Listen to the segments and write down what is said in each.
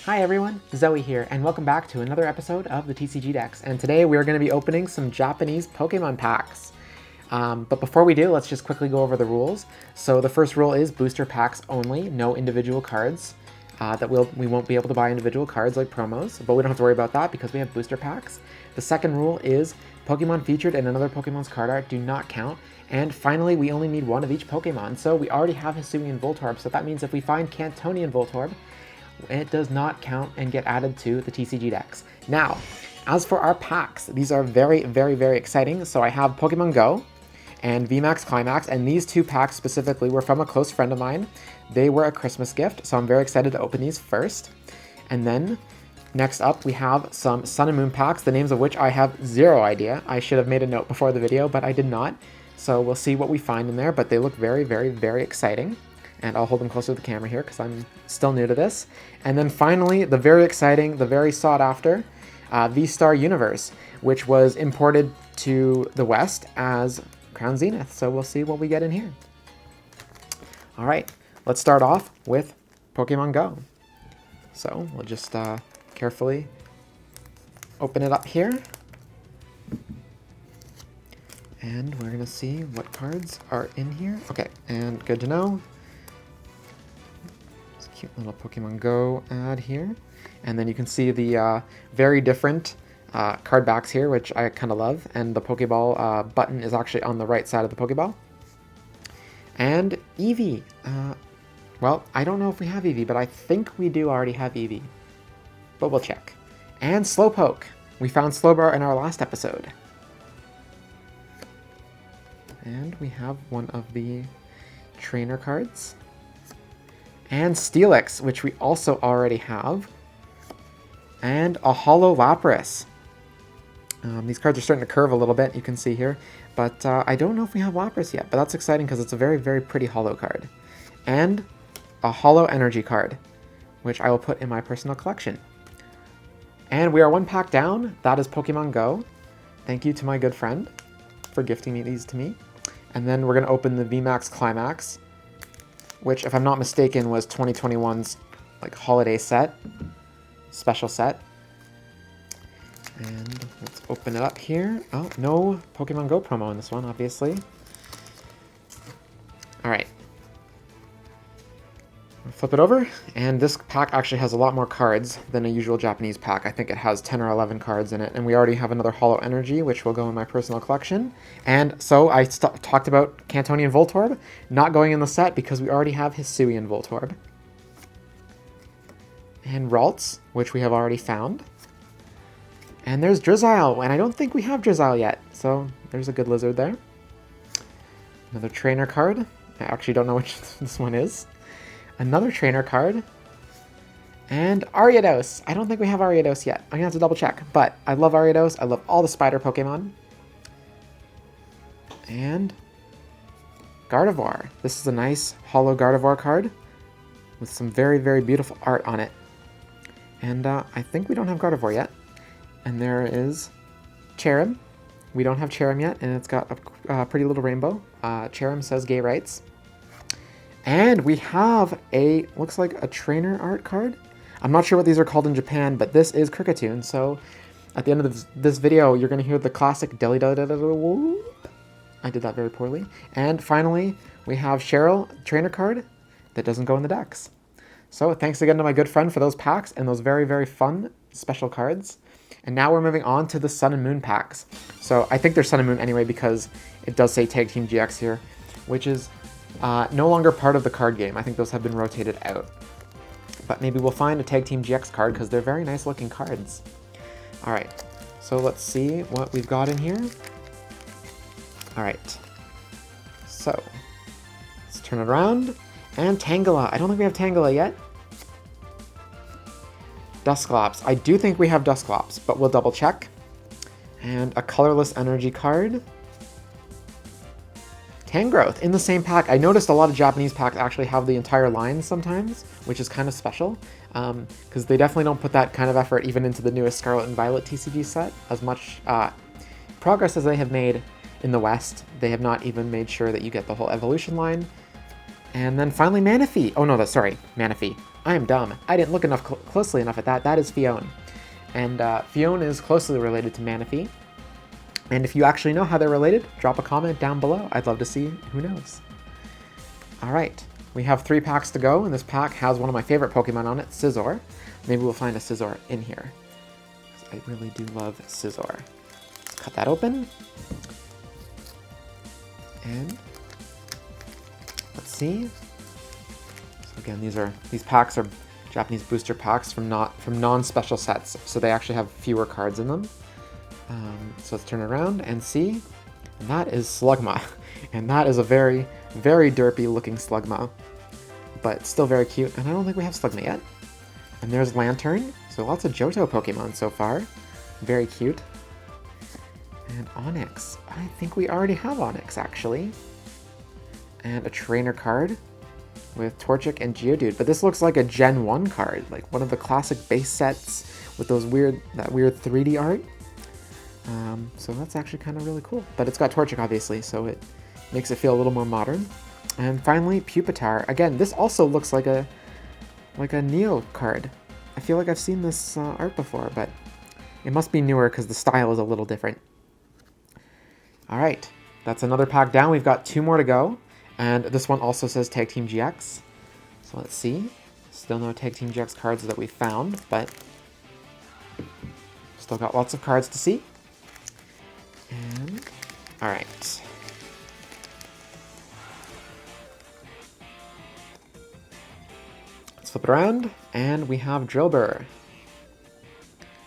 Hi everyone, Zoe here, and welcome back to another episode of the TCG Dex. And today we are going to be opening some Japanese Pokemon packs. But before we do, let's just quickly go over the rules. So the first rule is booster packs only, no individual cards. We won't be able to buy individual cards like promos, but we don't have to worry about that because we have booster packs. The second rule is Pokemon featured in another Pokemon's card art do not count. And finally, we only need one of each Pokemon. So we already have Hisuian Voltorb, so that means if we find Cantonian Voltorb, it does not count and get added to the TCG Dex. Now, as for our packs, these are very, very, very exciting. So I have Pokemon Go and VMAX Climax, and these two packs specifically were from a close friend of mine. They were a Christmas gift, so I'm very excited to open these first. And then, next up, we have some Sun and Moon packs, the names of which I have zero idea. I should have made a note before the video, but I did not. So we'll see what we find in there, but they look very, very, very exciting. And I'll hold them closer to the camera here because I'm still new to this. And then finally, the very exciting, the very sought after VSTAR Universe, which was imported to the West as Crown Zenith. So we'll see what we get in here. All right, let's start off with Pokemon Go. So we'll just carefully open it up here. And we're gonna see what cards are in here. Okay, and good to know. Cute little Pokemon Go ad here. And then you can see the very different card backs here, which I kind of love. And the Pokeball button is actually on the right side of the Pokeball. And Eevee. Well, I don't know if we have Eevee, but I think we do already have Eevee. But we'll check. And Slowpoke. We found Slowbro in our last episode. And we have one of the trainer cards. And Steelix, which we also already have. And a Holo Lapras. These cards are starting to curve a little bit, you can see here. But I don't know if we have Lapras yet, but that's exciting because it's a very, very pretty Holo card. And a Holo Energy card, which I will put in my personal collection. And we are one pack down. That is Pokemon Go. Thank you to my good friend for gifting these to me. And then we're going to open the VMAX Climax, which, if I'm not mistaken, was 2021's like holiday set, special set. And let's open it up here. Oh, no Pokemon Go promo in this one, obviously. All right. Flip it over, and this pack actually has a lot more cards than a usual Japanese pack. I think it has 10 or 11 cards in it, and we already have another Holo Energy, which will go in my personal collection. And so I talked about Cantonian Voltorb not going in the set because we already have Hisuian Voltorb. And Ralts, which we have already found. And there's Drizzile, and I don't think we have Drizzile yet, so there's a good lizard there. Another trainer card. I actually don't know which this one is. Another trainer card, and Ariados. I don't think we have Ariados yet. I'm gonna have to double check, but I love Ariados. I love all the spider Pokemon. And Gardevoir. This is a nice Holo Gardevoir card with some very, very beautiful art on it. And I think we don't have Gardevoir yet. And there is Cherim. We don't have Cherim yet, and it's got a pretty little rainbow. Cherim says gay rights. And we have looks like a trainer art card. I'm not sure what these are called in Japan, but this is Kricketune. So at the end of this video, you're going to hear the classic Deli Deli Deli Whoop. I did that very poorly. And finally, we have Cheryl trainer card that doesn't go in the decks. So thanks again to my good friend for those packs and those very, very fun special cards. And now we're moving on to the Sun and Moon packs. So I think they're Sun and Moon anyway because it does say Tag Team GX here, which is no longer part of the card game. I think those have been rotated out. But maybe we'll find a Tag Team GX card because they're very nice looking cards. All right, so let's see what we've got in here. All right, so let's turn it around. And Tangela. I don't think we have Tangela yet. Dusclops. I do think we have Dusclops, but we'll double check. And a colorless energy card. Tangrowth in the same pack. I noticed a lot of Japanese packs actually have the entire line sometimes, which is kind of special, because they definitely don't put that kind of effort even into the newest Scarlet and Violet TCG set. As much progress as they have made in the West, they have not even made sure that you get the whole evolution line. And then finally Manaphy. Oh no, sorry, Manaphy. I am dumb. I didn't look closely enough at that. That is Fione. And Fione is closely related to Manaphy. And if you actually know how they're related, drop a comment down below. I'd love to see who knows. All right, we have 3 packs to go, and this pack has one of my favorite Pokemon on it, Scizor. Maybe we'll find a Scizor in here. I really do love Scizor. Let's cut that open. And let's see. So again, these packs are Japanese booster packs from non-special sets, so they actually have fewer cards in them. So let's turn it around and see. And that is Slugma. And that is a very, very derpy looking Slugma. But still very cute, and I don't think we have Slugma yet. And there's Lantern, so lots of Johto Pokemon so far. Very cute. And Onix. I think we already have Onix, actually. And a trainer card with Torchic and Geodude. But this looks like a Gen 1 card, like one of the classic base sets with that weird 3D art. So that's actually kind of really cool. But it's got Torchic, obviously, so it makes it feel a little more modern. And finally, Pupitar. Again, this also looks like a Neo card. I feel like I've seen this art before, but it must be newer because the style is a little different. All right, that's another pack down. We've got 2 more to go, and this one also says Tag Team GX. So let's see. Still no Tag Team GX cards that we found, but still got lots of cards to see. And all right. Let's flip it around, and we have Drillbur.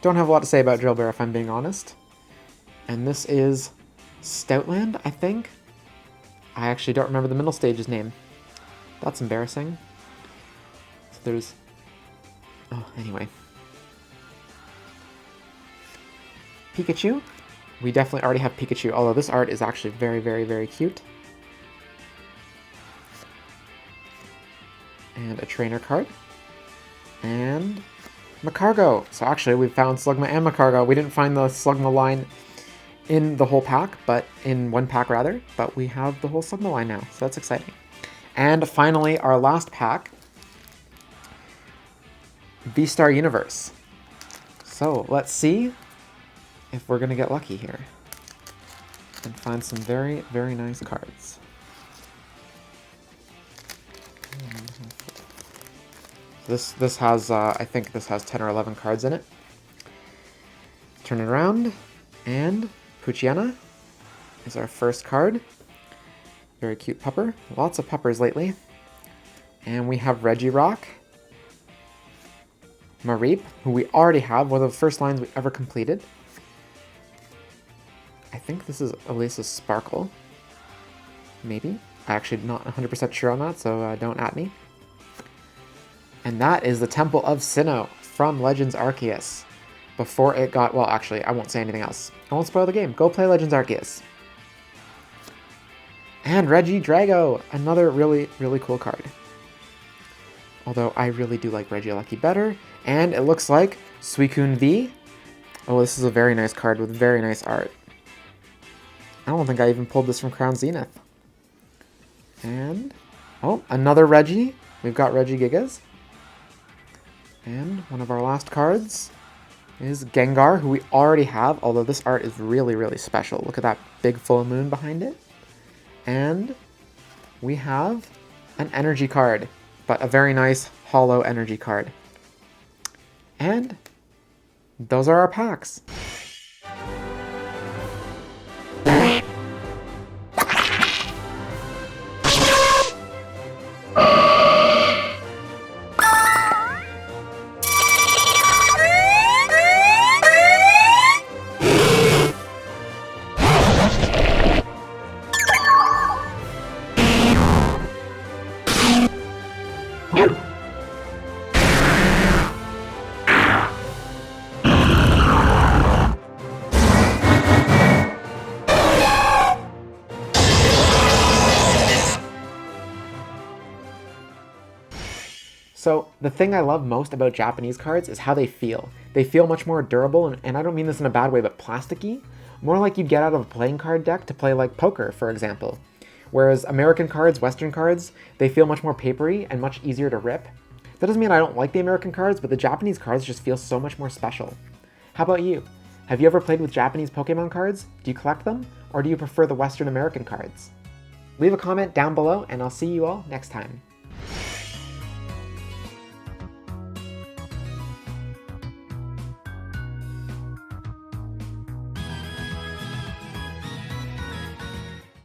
Don't have a lot to say about Drillbur if I'm being honest. And this is Stoutland, I think. I actually don't remember the middle stage's name. That's embarrassing. So there's... Oh, anyway. Pikachu. We definitely already have Pikachu, although this art is actually very, very, very cute. And a trainer card. And Macargo. So actually, we found Slugma and Macargo. We didn't find the Slugma line in the whole pack, but in one pack rather. But we have the whole Slugma line now, so that's exciting. And finally, our last pack, VSTAR Universe. So let's see if we're gonna get lucky here and find some very, very nice cards. This has, I think this has 10 or 11 cards in it. Turn it around, and Poochyena is our first card. Very cute pupper. Lots of puppers lately. And we have Regirock, Mareep, who we already have, one of the first lines we ever completed. I think this is Elisa's Sparkle. Maybe. I'm actually not 100% sure on that, so don't at me. And that is the Temple of Sinnoh from Legends Arceus. Before it got... Well, actually, I won't say anything else. I won't spoil the game. Go play Legends Arceus. And Regidrago, another really, really cool card. Although I really do like Regieleki better. And it looks like Suicune V. Oh, this is a very nice card with very nice art. I don't think I even pulled this from Crown Zenith. And... Oh, another Regi. We've got Regigigas. And one of our last cards is Gengar, who we already have, although this art is really, really special. Look at that big full moon behind it. And we have an energy card, but a very nice hollow energy card. And those are our packs. So the thing I love most about Japanese cards is how they feel. They feel much more durable, and I don't mean this in a bad way, but plasticky. More like you'd get out of a playing card deck to play like poker, for example. Whereas American cards, Western cards, they feel much more papery and much easier to rip. That doesn't mean I don't like the American cards, but the Japanese cards just feel so much more special. How about you? Have you ever played with Japanese Pokemon cards? Do you collect them? Or do you prefer the Western American cards? Leave a comment down below, and I'll see you all next time.